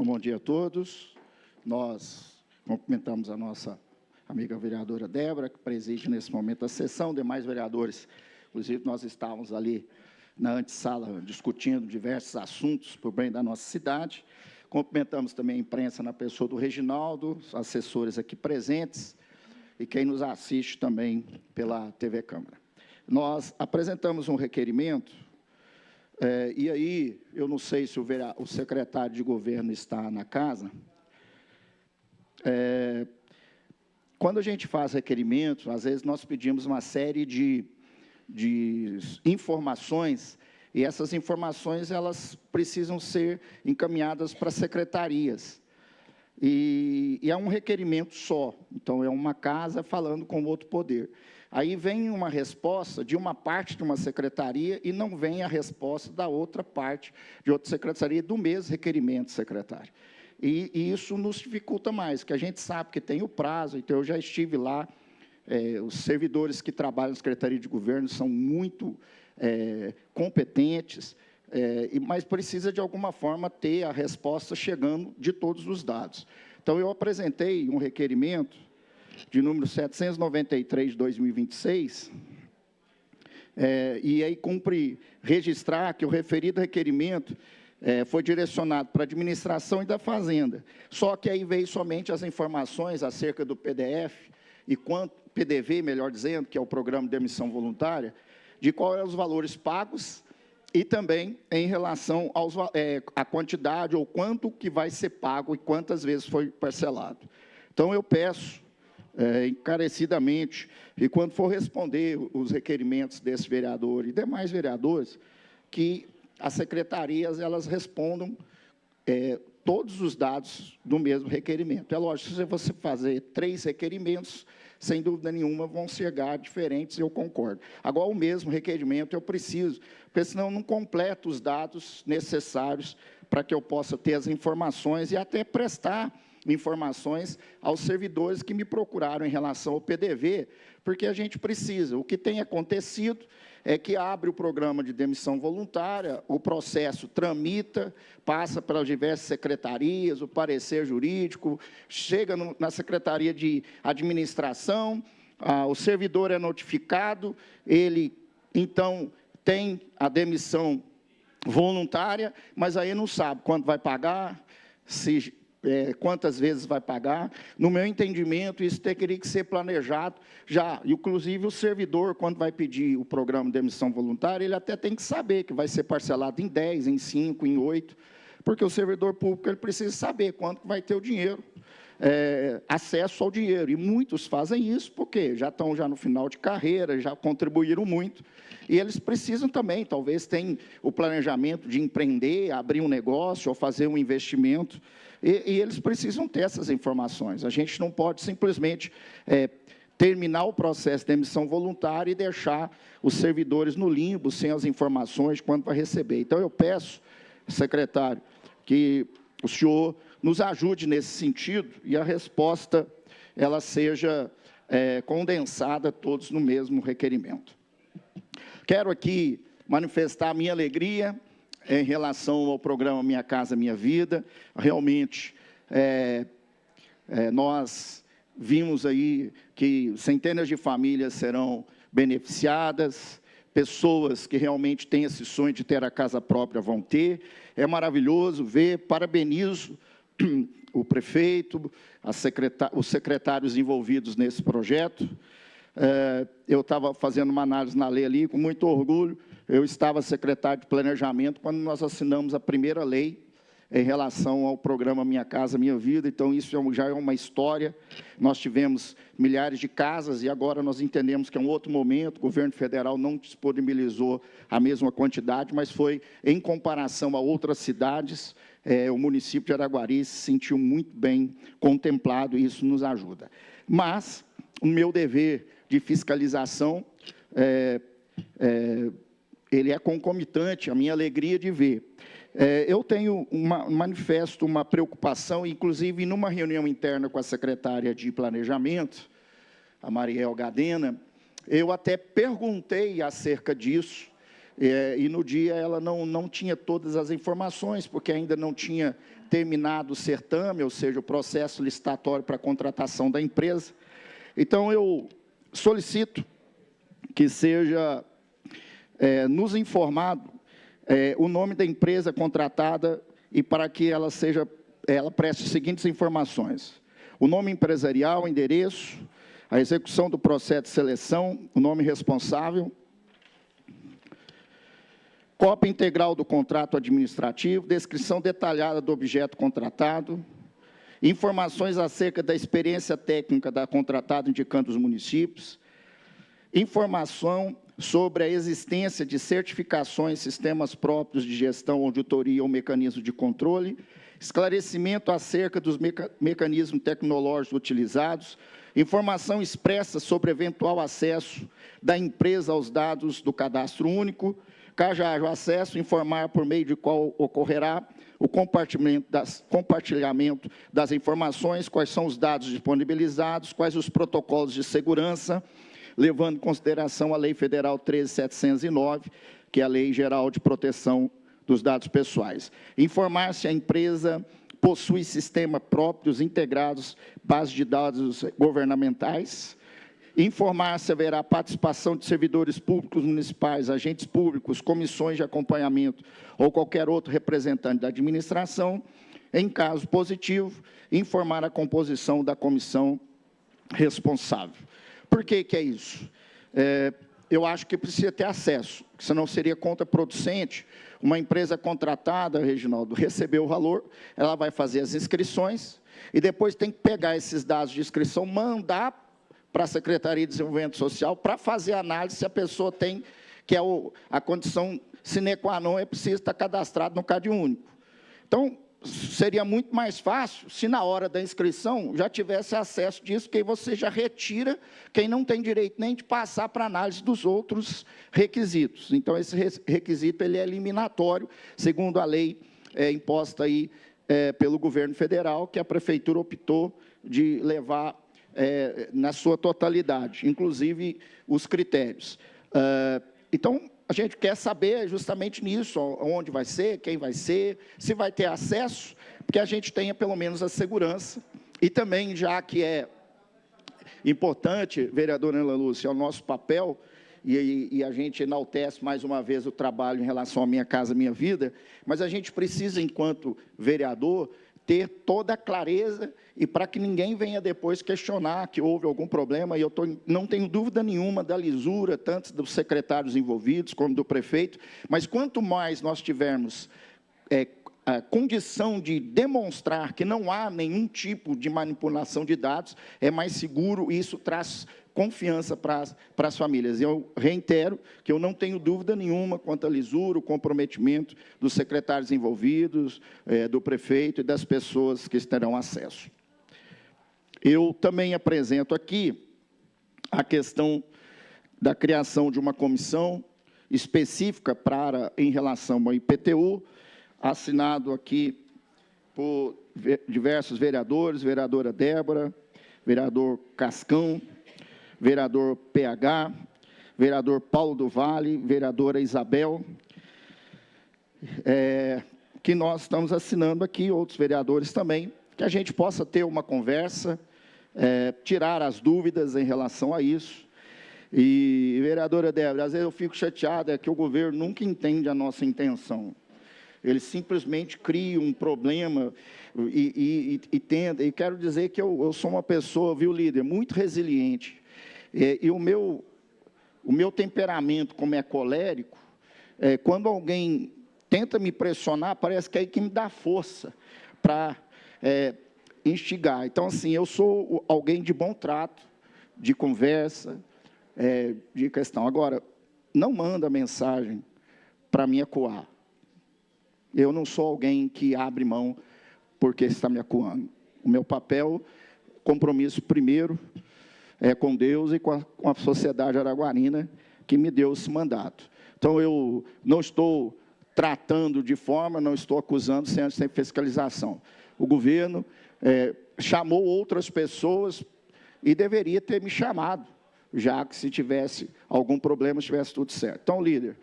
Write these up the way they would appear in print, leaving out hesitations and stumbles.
Bom dia a todos. Nós cumprimentamos a nossa amiga vereadora Débora, que preside nesse momento a sessão, demais vereadores. Inclusive, nós estávamos ali na antessala discutindo diversos assuntos para o bem da nossa cidade. Cumprimentamos também a imprensa na pessoa do Reginaldo, os assessores aqui presentes e quem nos assiste também pela TV Câmara. Nós apresentamos um requerimento, e aí, eu não sei se o secretário de governo está na casa. Quando a gente faz requerimento, às vezes nós pedimos uma série de informações, e essas informações elas precisam ser encaminhadas para secretarias. E é um requerimento só, então é uma casa falando com outro poder. Aí vem uma resposta de uma parte de uma secretaria e não vem a resposta da outra parte de outra secretaria do mesmo requerimento, secretário. E isso nos dificulta mais, porque a gente sabe que tem o prazo, então eu já estive lá, os servidores que trabalham na Secretaria de Governo são muito competentes, mas precisa, de alguma forma, ter a resposta chegando de todos os dados. Então, eu apresentei um requerimento de número 793 de 2026, e aí cumpre registrar que o referido requerimento foi direcionado para a administração e da Fazenda. Só que aí veio somente as informações acerca do PDF, e quanto, PDV, melhor dizendo, que é o Programa de Demissão Voluntária, de quais são os valores pagos, e também em relação à quantidade, ou quanto que vai ser pago e quantas vezes foi parcelado. Então, eu peço, encarecidamente, e quando for responder os requerimentos desse vereador e demais vereadores, que as secretarias elas respondam todos os dados do mesmo requerimento. É lógico, se você fazer 3 requerimentos, sem dúvida nenhuma, vão chegar diferentes, eu concordo. Agora, o mesmo requerimento eu preciso, porque senão eu não completo os dados necessários para que eu possa ter as informações e até prestar informações aos servidores que me procuraram em relação ao PDV, porque a gente precisa. O que tem acontecido é que abre o programa de demissão voluntária, o processo tramita, passa pelas diversas secretarias, o parecer jurídico, chega na Secretaria de Administração, o servidor é notificado, ele, então, tem a demissão voluntária, mas aí não sabe quanto vai pagar, quantas vezes vai pagar. No meu entendimento, isso teria que ser planejado já. Inclusive, o servidor, quando vai pedir o programa de demissão voluntária, ele até tem que saber que vai ser parcelado em 10, em 5, em 8, porque o servidor público ele precisa saber quanto vai ter o dinheiro, acesso ao dinheiro. E muitos fazem isso porque já estão no final de carreira, já contribuíram muito, e eles precisam também, talvez tenham o planejamento de empreender, abrir um negócio ou fazer um investimento, e eles precisam ter essas informações. A gente não pode simplesmente terminar o processo de demissão voluntária e deixar os servidores no limbo, sem as informações de quando vai receber. Então, eu peço, secretário, que o senhor nos ajude nesse sentido e a resposta ela seja condensada todos no mesmo requerimento. Quero aqui manifestar a minha alegria em relação ao programa Minha Casa Minha Vida. Realmente, nós vimos aí que centenas de famílias serão beneficiadas, pessoas que realmente têm esse sonho de ter a casa própria vão ter. É maravilhoso ver, parabenizo o prefeito, os secretários envolvidos nesse projeto. Eu estava fazendo uma análise na lei ali, com muito orgulho. Eu estava secretário de Planejamento quando nós assinamos a primeira lei em relação ao programa Minha Casa Minha Vida. Então, isso já é uma história. Nós tivemos milhares de casas e agora nós entendemos que é um outro momento. O governo federal não disponibilizou a mesma quantidade, mas foi em comparação a outras cidades. O município de Araguari se sentiu muito bem contemplado e isso nos ajuda. Mas o meu dever de fiscalização ele é concomitante à minha alegria de ver. Eu tenho manifesto uma preocupação, inclusive, numa reunião interna com a secretária de Planejamento, a Mariel Gadena, eu até perguntei acerca disso, e no dia ela não tinha todas as informações, porque ainda não tinha terminado o certame, ou seja, o processo licitatório para a contratação da empresa. Então, eu solicito que seja nos informado o nome da empresa contratada e para que ela preste as seguintes informações: o nome empresarial, o endereço, a execução do processo de seleção, o nome responsável, cópia integral do contrato administrativo, descrição detalhada do objeto contratado, informações acerca da experiência técnica da contratada indicando os municípios, informação sobre a existência de certificações, sistemas próprios de gestão, auditoria ou mecanismo de controle, esclarecimento acerca dos mecanismos tecnológicos utilizados, informação expressa sobre eventual acesso da empresa aos dados do cadastro único, caso haja acesso, informar por meio de qual ocorrerá o compartilhamento das informações, quais são os dados disponibilizados, quais os protocolos de segurança, levando em consideração a Lei Federal 13.709, que é a Lei Geral de Proteção dos Dados Pessoais. Informar se a empresa possui sistemas próprios integrados, base de dados governamentais. Informar se haverá participação de servidores públicos municipais, agentes públicos, comissões de acompanhamento ou qualquer outro representante da administração. Em caso positivo, informar a composição da comissão responsável. Por que é isso? Eu acho que precisa ter acesso, senão seria contraproducente. Uma empresa contratada, Reginaldo, recebeu o valor, ela vai fazer as inscrições e depois tem que pegar esses dados de inscrição, mandar para a Secretaria de Desenvolvimento Social para fazer a análise se a pessoa tem, que é a condição sine qua non, é preciso estar cadastrado no CadÚnico. Então, seria muito mais fácil se na hora da inscrição já tivesse acesso disso, que aí você já retira quem não tem direito nem de passar para análise dos outros requisitos. Então, esse requisito ele é eliminatório, segundo a lei imposta aí, pelo governo federal, que a prefeitura optou de levar na sua totalidade, inclusive os critérios. Então, a gente quer saber justamente nisso, onde vai ser, quem vai ser, se vai ter acesso, porque a gente tenha pelo menos a segurança, e também, já que é importante, vereadora Ana Lúcia, é o nosso papel, e a gente enaltece mais uma vez o trabalho em relação à Minha Casa Minha Vida, mas a gente precisa, enquanto vereador, ter toda a clareza e para que ninguém venha depois questionar que houve algum problema, e eu não tenho dúvida nenhuma da lisura, tanto dos secretários envolvidos como do prefeito, mas quanto mais nós tivermos a condição de demonstrar que não há nenhum tipo de manipulação de dados, é mais seguro e isso traz confiança para as famílias. Eu reitero que eu não tenho dúvida nenhuma quanto à lisura, o comprometimento dos secretários envolvidos, do prefeito e das pessoas que terão acesso. Eu também apresento aqui a questão da criação de uma comissão específica em relação ao IPTU, assinado aqui por diversos vereadores, vereadora Débora, vereador Cascão, vereador PH, vereador Paulo do Vale, vereadora Isabel, que nós estamos assinando aqui, outros vereadores também, que a gente possa ter uma conversa, tirar as dúvidas em relação a isso. E, vereadora Débora, às vezes eu fico chateado, que o governo nunca entende a nossa intenção. Ele simplesmente cria um problema e tenta. E quero dizer que eu sou uma pessoa, viu, líder, muito resiliente. E o meu temperamento, como é colérico, quando alguém tenta me pressionar, parece que é aí que me dá força para instigar. Então, assim, eu sou alguém de bom trato, de conversa, de questão. Agora, não manda mensagem para me acuar. Eu não sou alguém que abre mão porque está me acuando. O meu papel, compromisso primeiro, é com Deus e com a sociedade araguarina que me deu esse mandato. Então, eu não estou tratando de forma, não estou acusando sem fiscalização. O governo chamou outras pessoas e deveria ter me chamado, já que se tivesse algum problema, estivesse tudo certo. Então, líder,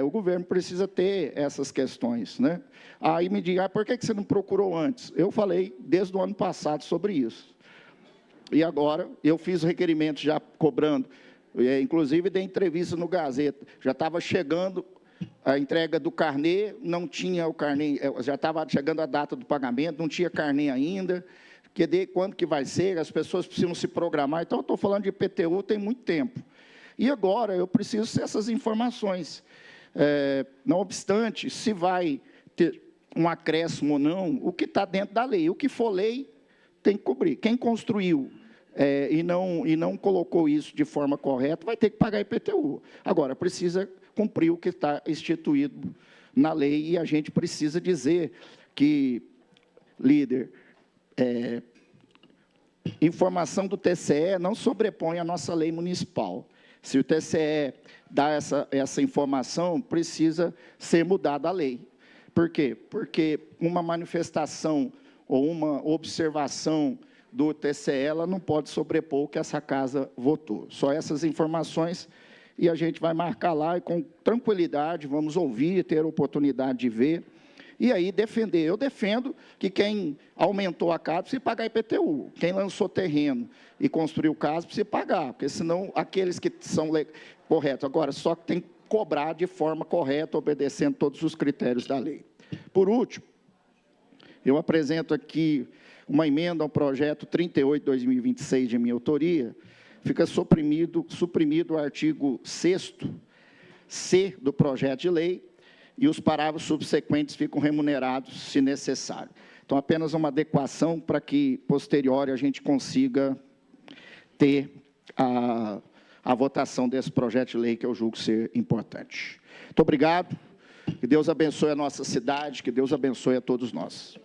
o governo precisa ter essas questões, né? Aí me diga, por que você não procurou antes? Eu falei desde o ano passado sobre isso. E agora, eu fiz o requerimento já cobrando, inclusive dei entrevista no Gazeta, já estava chegando a entrega do carnê, não tinha o carnê, já estava chegando a data do pagamento, não tinha carnê ainda, quando que vai ser, as pessoas precisam se programar, então eu estou falando de IPTU tem muito tempo. E agora eu preciso ter essas informações. Não obstante, se vai ter um acréscimo ou não, o que está dentro da lei. O que for lei, tem que cobrir. Quem construiu e não colocou isso de forma correta, vai ter que pagar IPTU. Agora, precisa cumprir o que está instituído na lei, e a gente precisa dizer que, líder, informação do TCE não sobrepõe a nossa lei municipal. Se o TCE dá essa informação, precisa ser mudada a lei. Por quê? Porque uma manifestação ou uma observação do TCE, ela não pode sobrepor o que essa casa votou. Só essas informações, e a gente vai marcar lá, e com tranquilidade, vamos ouvir, ter a oportunidade de ver, e aí defender. Eu defendo que quem aumentou a casa precisa pagar IPTU. Quem lançou terreno e construiu casa precisa pagar, porque senão aqueles que são corretos. Agora, só que tem que cobrar de forma correta, obedecendo todos os critérios da lei. Por último, eu apresento aqui uma emenda ao projeto 38/2026 de minha autoria. Fica suprimido o artigo 6º C do projeto de lei, e os parágrafos subsequentes ficam remunerados, se necessário. Então, apenas uma adequação para que, posterior, a gente consiga ter a votação desse projeto de lei, que eu julgo ser importante. Muito obrigado, que Deus abençoe a nossa cidade, que Deus abençoe a todos nós.